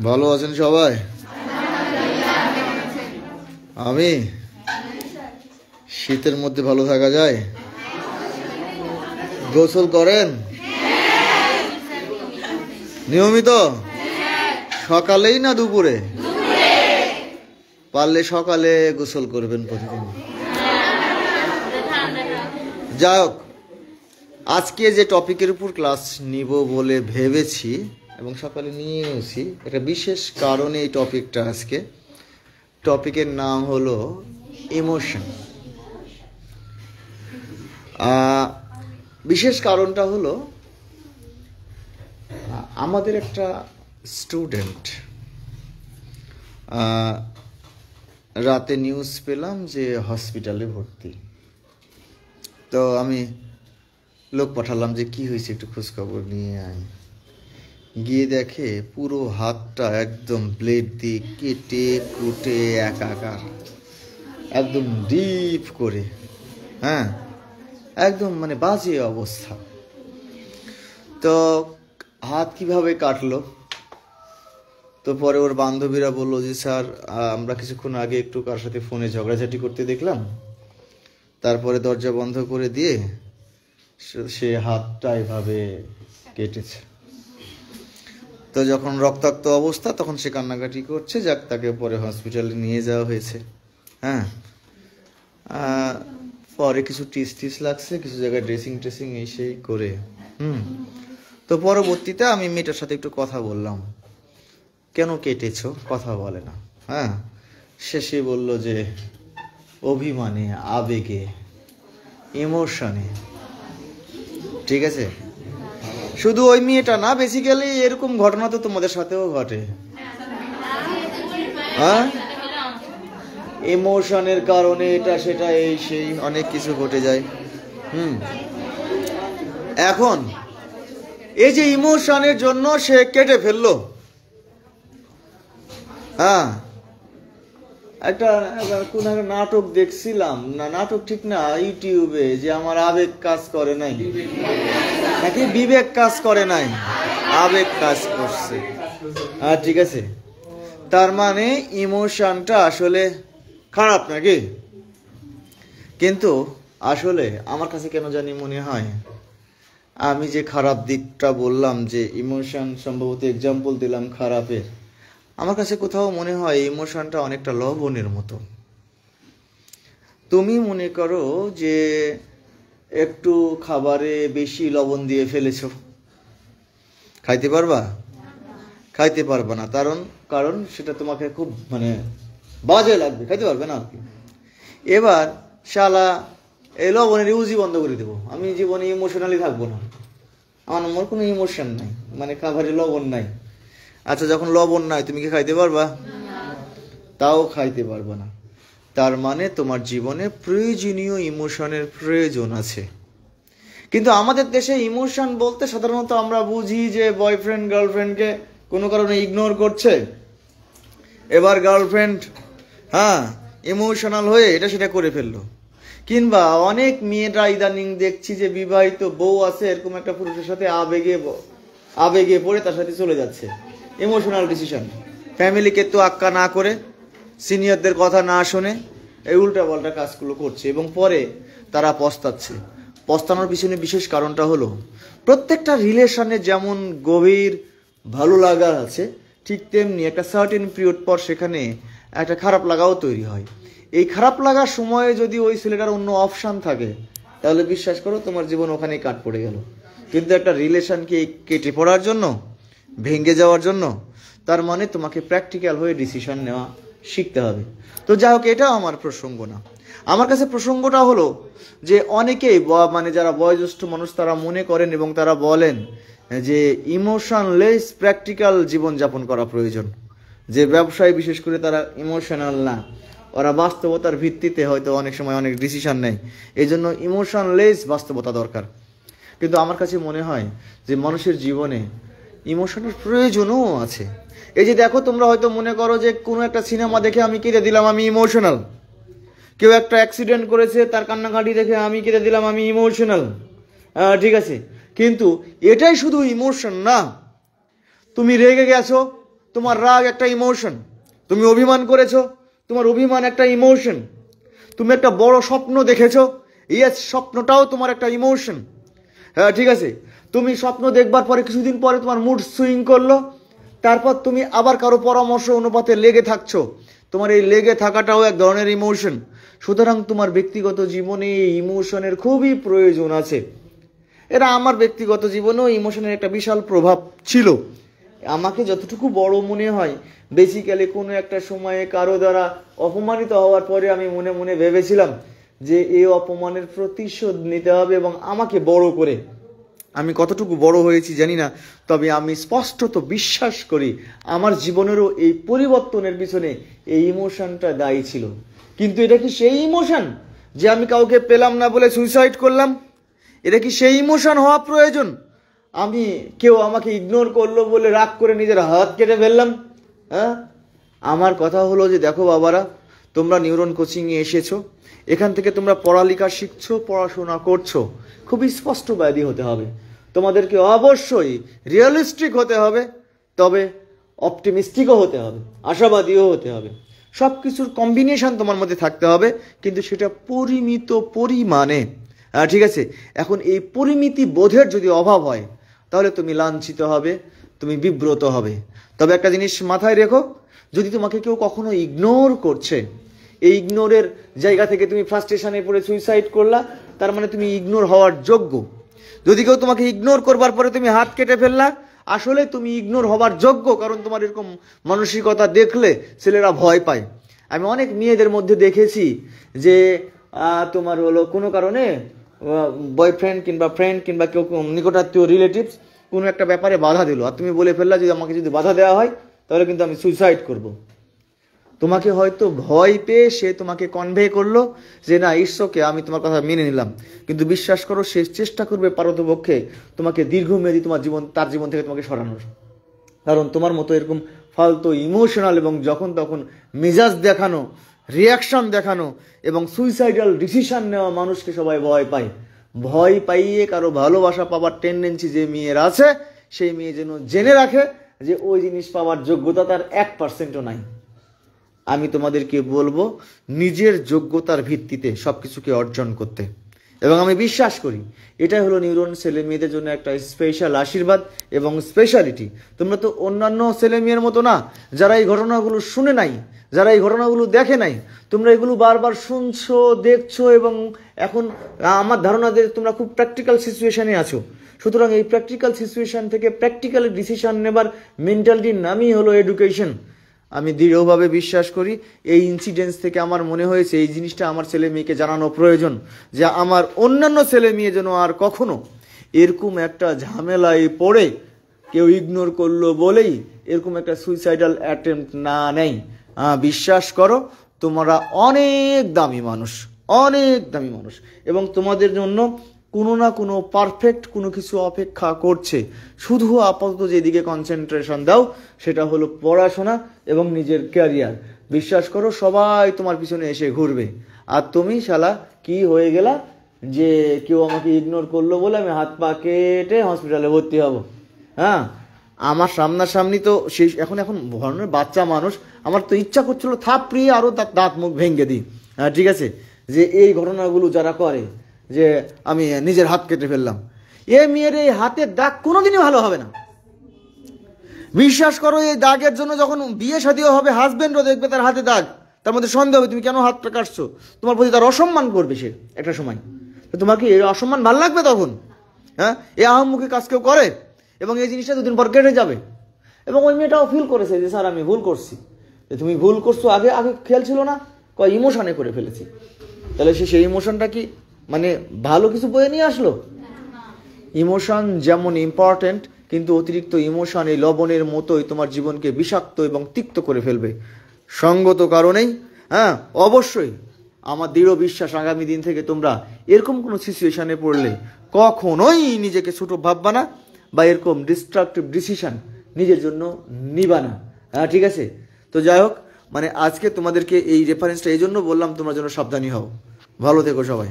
ভালো আছেন সবাই? আমি শীতের মধ্যে ভালো থাকা যায়? গোসল করেন নিয়মিত? সকালেই না দুপুরে? পারলে সকালে গোসল করবেন প্রতিদিন। যাই হোক, আজকে যে টপিকের উপর ক্লাস নিব বলে ভেবেছি এবং সকালে নিয়েছি, একটা বিশেষ কারণে এই টপিকটা আজকে। টপিকের নাম হলো ইমোশন। বিশেষ কারণটা হলো আমাদের একটা স্টুডেন্ট রাতে নিউজ পেলাম যে হসপিটালে ভর্তি। তো আমি লোক পাঠালাম যে কি হয়েছে একটু খোঁজখবর নিয়ে আয়। গিয়ে দেখে পুরো হাতটা একদম ব্লেড দিয়ে কেটে কুটে একাকার, একদম ডিপ করে, হ্যাঁ একদম মানে বাজে অবস্থা। তো হাত কিভাবে কাটলো? তো পরে ওর বান্ধবীরা বললো যে স্যার আমরা কিছুক্ষণ আগে একটু কার সাথে ফোনে ঝগড়াঝাটি করতে দেখলাম, তারপরে দরজা বন্ধ করে দিয়ে সে হাতটা এভাবে কেটেছে। তো যখন রক্তাক্ত অবস্থা তখন সে কান্নাকাটি করছে। যাক, তাকে পরে হসপিটালে নিয়ে যাওয়া হয়েছে। হ্যাঁ, পরে কিছু টিস লাগছে, কিছু জায়গায় ড্রেসিং এই সেই করে তো পরবর্তীতে আমি মেয়েটার সাথে একটু কথা বললাম, কেন কেটেছো, কথা বলে না। হ্যাঁ, সে বলল যে অভিমানে, আবেগে, ইমোশনে। ঠিক আছে, শুধু ওই মেয়েটা না, বেসিক্যালি এরকম ঘটনা তো তোমাদের সাথেও ঘটে। হ্যাঁ, ইমোশনের কারণে এটা সেটা এই সেই অনেক কিছু ঘটে যায়। এখন এই যে ইমোশনের জন্য সে কেটে ফেললো। হ্যাঁ, একটা কোন একটা নাটক দেখছিলাম, না নাটক ঠিক না, ইউটিউবে, যে আমার আবেগ কাজ করে নাই, নাকি বিবেক কাজ করে নাই, আবেগ কাজ করছে। হ্যাঁ, ঠিক আছে, তার মানে ইমোশনটা আসলে খারাপ নাকি? কিন্তু আসলে আমার কাছে কেন জানি মনে হয়, আমি যে খারাপ দিকটা বললাম, যে ইমোশন সম্ভবত এক্সাম্পল দিলাম খারাপের, আমার কাছে কোথাও মনে হয় ইমোশনটা অনেকটা লবণের মতো। তুমি মনে করো যে একটু খাবারে বেশি লবণ দিয়ে ফেলেছো, খাইতে পারবা? খাইতে পারবা না, কারণ সেটা তোমাকে খুব মানে বাজে লাগবে, খাইতে পারবে না। এবার শালা এই লবণের ইউজই বন্ধ করে দেবো, আমি জীবনে ইমোশনালি থাকবো না, আমার কোনো ইমোশন নাই, মানে খাবারে লবণ নাই। আচ্ছা, যখন লবণ নাই তুমি কি খাইতে পারবা? তাও খাইতে পারবা না। তার মানে তোমার জীবনে প্রয়োজনীয় ইমোশনের প্রয়োজন আছে। কিন্তু আমাদের দেশে ইমোশন বলতে সাধারণত আমরা বুঝি যে বয়ফ্রেন্ড গার্লফ্রেন্ডকে কোনো কারণে ইগনোর করছে, এবার গার্লফ্রেন্ড ইমোশনাল হয়ে এটা সেটা করে ফেললো। কিংবা অনেক মেয়েরা ইদানিং দেখছি যে বিবাহিত বউ আছে, এরকম একটা পুরুষের সাথে আবেগে পড়ে তার সাথে চলে যাচ্ছে। ইমোশনাল ডিসিশন, ফ্যামিলিকে তো আক্কা না করে, সিনিয়রদের কথা না শুনে এই উল্টাপাল্টা কাজগুলো করছে এবং পরে তারা পস্তাচ্ছে। পস্তানোর পিছনে বিশেষ কারণটা হলো, প্রত্যেকটা রিলেশনে যেমন গভীর ভালো লাগা আছে, ঠিক তেমনি একটা সার্টেন পিরিয়ড পর সেখানে একটা খারাপ লাগাও তৈরি হয়। এই খারাপ লাগার সময়ে যদি ওই ছেলেটার অন্য অপশান থাকে, তাহলে বিশ্বাস করো তোমার জীবন ওখানেই কাট পড়ে গেল। কিন্তু একটা রিলেশনকে কেটে পড়ার জন্য, ভেঙে যাওয়ার জন্য, তার মানে তোমাকে প্র্যাকটিক্যাল হয়ে ডিসিশন নেওয়া শিখতে হবে। তো যাই হোক, এটাও আমার প্রসঙ্গ না। আমার কাছে প্রসঙ্গটা হলো যে অনেকেই মানে যারা বয়োজ্যেষ্ঠ মানুষ তারা মনে করেন এবং তারা বলেন যে ইমোশনলেস প্র্যাকটিক্যাল জীবনযাপন করা প্রয়োজন। যে ব্যবসায় বিশেষ করে তারা ইমোশনাল না, ওরা বাস্তবতার ভিত্তিতে হয়তো অনেক সময় অনেক ডিসিশন নেয়, এই জন্য ইমোশনলেস বাস্তবতা দরকার। কিন্তু আমার কাছে মনে হয় যে মানুষের জীবনে ইমোশনের প্রয়োজনও আছে। এই যে দেখো, তোমরা হয়তো মনে করো যে কোনো একটা সিনেমা দেখে আমি কেঁদে দিলাম, আমি ইমোশনাল। কেউ একটা অ্যাক্সিডেন্ট করেছে, তার কান্নাকাটি দেখে আমি কেঁদে দিলাম, আমি ইমোশনাল। ঠিক আছে, কিন্তু এটাই শুধু ইমোশন না। তুমি রেগে গেছো, তোমার রাগ একটা ইমোশন, তুমি অভিমান করেছো, তোমার অভিমান একটা ইমোশন, তুমি একটা বড় স্বপ্ন দেখেছো, ইয়েস স্বপ্নটাও তোমার একটা ইমোশন। হ্যাঁ ঠিক আছে, তুমি স্বপ্ন দেখবার পরে কিছুদিন পরে তোমার মুড সুইং করলো, তারপর তুমি আবার কারো পরামর্শ অনুপাতে লেগে থাকছো, তোমার এই লেগে থাকাটাও এক ধরনের ইমোশন। সুতরাং তোমার ব্যক্তিগত জীবনে এই ইমোশনের খুবই প্রয়োজন আছে। এরা আমার ব্যক্তিগত জীবনেও ইমোশনের একটা বিশাল প্রভাব ছিল। আমাকে যতটুকু বড় মনে হয়, বেসিক্যালি কোনো একটা সময়ে কারো দ্বারা অপমানিত হওয়ার পরে আমি মনে মনে ভেবেছিলাম যে এই অপমানের প্রতিশোধ নিতে হবে এবং আমাকে বড় করে। আমি কতটুকু বড় হয়েছি জানি না, তবে আমি স্পষ্টত বিশ্বাস করি আমার জীবনেরও এই পরিবর্তনের পিছনে এই ইমোশনটা দায়ী ছিল। কিন্তু এটা কি সেই ইমোশন যে আমি কাউকে পেলাম না বলে সুইসাইড করলাম? এটা কি সেই ইমোশন হওয়া প্রয়োজন? আমি কেউ আমাকে ইগনোর করলো বলে রাগ করে নিজের হাত কেটে ফেললাম? হ্যাঁ, আমার কথা হলো যে দেখো বাবারা, তোমরা নিউরন কোচিংয়ে এসেছো, এখান থেকে তোমরা পড়ালেখা শিখছো, পড়াশোনা করছো, খুবই স্পষ্টবাদী হতে হবে তোমাদেরকে, অবশ্যই রিয়েলিস্টিক হতে হবে, তবে অপটিমিস্টিকও হতে হবে, আশাবাদীও হতে হবে। সব কিছুর কম্বিনেশন তোমার মধ্যে থাকতে হবে, কিন্তু সেটা পরিমিত পরিমাণে। ঠিক আছে, এখন এই পরিমিতি বোধের যদি অভাব হয় তাহলে তুমি লাঞ্ছিত হবে, তুমি বিব্রত হবে। তবে একটা জিনিস মাথায় রেখো, যদি তোমাকে কেউ কখনো ইগনোর করছে, এই ইগনোরের জায়গা থেকে তুমি ফ্রাস্ট্রেশনে পড়ে সুইসাইড করলা, তার মানে তুমি ইগনোর হওয়ার যোগ্য। যদি কেউ তোমাকে ইগনোর করবার পরে তুমি হাত কেটে ফেললা, আসলে তুমি ইগনোর হবার যোগ্য, কারণ তোমার এরকম মানসিকতা দেখলে ছেলেরা ভয় পায়। আমি অনেক মেয়েদের মধ্যে দেখেছি যে তোমার হলো কোনো কারণে বয়ফ্রেন্ড কিংবা ফ্রেন্ড কিংবা কেউ নিকটাত্মীয় রিলেটিভস কোনো একটা ব্যাপারে বাধা দিল, আর তুমি বলে ফেললা যে আমাকে যদি বাধা দেওয়া হয় তাহলে কিন্তু আমি সুইসাইড করব। তোমাকে হয়তো ভয় পেয়ে সে তোমাকে কনভে করলো যে না ইটস ওকে, আমি তোমার কথা মেনে নিলাম, কিন্তু বিশ্বাস করো সে চেষ্টা করবে পারতপক্ষে তোমাকে দীর্ঘমেয়াদী তার জীবন থেকে তোমাকে সরানোর। কারণ তোমার মতো এরকম ফালতু ইমোশনাল এবং যখন তখন মেজাজ দেখানো, রিয়াকশন দেখানো এবং সুইসাইডাল ডিসিশন নেওয়া মানুষকে সবাই ভয় পায়। ভয় পাইয়ে কারো ভালোবাসা পাবার টেন্ডেন্সি যে মেয়ের আছে, সেই মেয়ে যেন জেনে রাখে যে ওই জিনিস পাওয়ার যোগ্যতা তার 1%ও নাই। আমি তোমাদেরকে বলবো নিজের যোগ্যতার ভিত্তিতে সবকিছুকে অর্জন করতে, এবং আমি বিশ্বাস করি এটাই হলো নিউরন ছেলে মেয়েদের জন্য একটা স্পেশাল আশীর্বাদ এবং স্পেশালিটি। তোমরা তো অন্যান্য ছেলে মেয়ের মতো না যারা এই ঘটনাগুলো শুনে নাই, যারা এই ঘটনাগুলো দেখে নাই। তোমরা এগুলো বারবার শুনছো, দেখছো, এবং এখন আমার ধারণা যে তোমরা খুব প্র্যাকটিক্যাল সিচুয়েশনে আছো। সুতরাং এই প্র্যাকটিক্যাল সিচুয়েশন থেকে প্র্যাকটিক্যালি ডিসিশন নেবার মেন্টালিটির নামই হলো এডুকেশন। আমি দৃঢ়ভাবে বিশ্বাস করি এই ইনসিডেন্স থেকে আমার মনে হয়েছে এই জিনিসটা আমার ছেলে মেয়েকে জানানো প্রয়োজন, যে আমার অন্যান্য ছেলে মেয়ে যেন আর কখনো এরকম একটা ঝামেলায় পড়ে কেউ ইগনোর করলো বলেই এরকম একটা সুইসাইডাল অ্যাটেম্প্ট না নেয়। বিশ্বাস করো তোমরা অনেক দামি মানুষ, অনেক দামি মানুষ, এবং তোমাদের জন্য কোনো না কোনো পারফেক্ট কোনো কিছু অপেক্ষা করছে। শুধু আপাতত যেদিকে কনসেন্ট্রেশন দাও সেটা হলো পড়াশোনা এবং নিজের ক্যারিয়ার। বিশ্বাস করো সবাই তোমার পিছনে এসে ঘুরবে, আর তুমি শালা কি হয়ে গেলা যে কেউ আমাকে ইগনোর করলো বলে আমি হাত পা কেটে হসপিটালে ভর্তি হব। হ্যাঁ, আমার সামনাসামনি তো সেই এখন ধরনের বাচ্চা মানুষ, আমার তো ইচ্ছা করছিল থাপড়িয়ে আরও তার দাঁত মুখ ভেঙে দিই। হ্যাঁ ঠিক আছে, যে এই ঘটনাগুলো যারা করে যে আমি নিজের হাত কেটে ফেললাম, এ মেয়ের এই হাতের দাগ কোনোদিনই ভালো হবে না। বিশ্বাস করো এই দাগের জন্য যখন বিয়ে শাদীও হবে, হাজবেন্ডও দেখবে তার হাতে দাগ, তার মধ্যে সন্দেহ হবে তুমি কেন হাতটা কাটছো, তোমার প্রতি তার অসম্মান করবে সে একটা সময়। তো তোমার কি এই অসম্মান ভালো লাগবে তখন? হ্যাঁ, এই আহম্মুখী কাজ কেউ করে, এবং এই জিনিসটা দুদিন পর কেটে যাবে। এবং ওই মেয়েটাও ফিল করেছে যে স্যার আমি ভুল করছি। তুমি ভুল করছো, আগে খেয়াল ছিল না, কয় ইমোশনে করে ফেলেছি। তাহলে সেই ইমোশনটা কি মানে ভালো কিছু বয়ে নিয়ে আসলো? ইমোশন যেমন ইম্পর্টেন্ট, কিন্তু অতিরিক্ত ইমোশন এই লবণের মতোই তোমার জীবনকে বিষাক্ত এবং তিক্ত করে ফেলবে। সঙ্গত কারণেই অবশ্যই আমার দৃঢ় বিশ্বাস আগামী দিন থেকে তোমরা এরকম কোনো সিচুয়েশনে পড়লে কখনোই নিজেকে ছোট ভাববা না, বা এরকম ডিস্ট্রাকটিভ ডিসিশন নিজের জন্য নিবা না। ঠিক আছে, তো যাই হোক, মানে আজকে তোমাদেরকে এই রেফারেন্সটা এই জন্য বললাম তোমরা যেন সাবধানী হও। ভালো থেকো সবাই।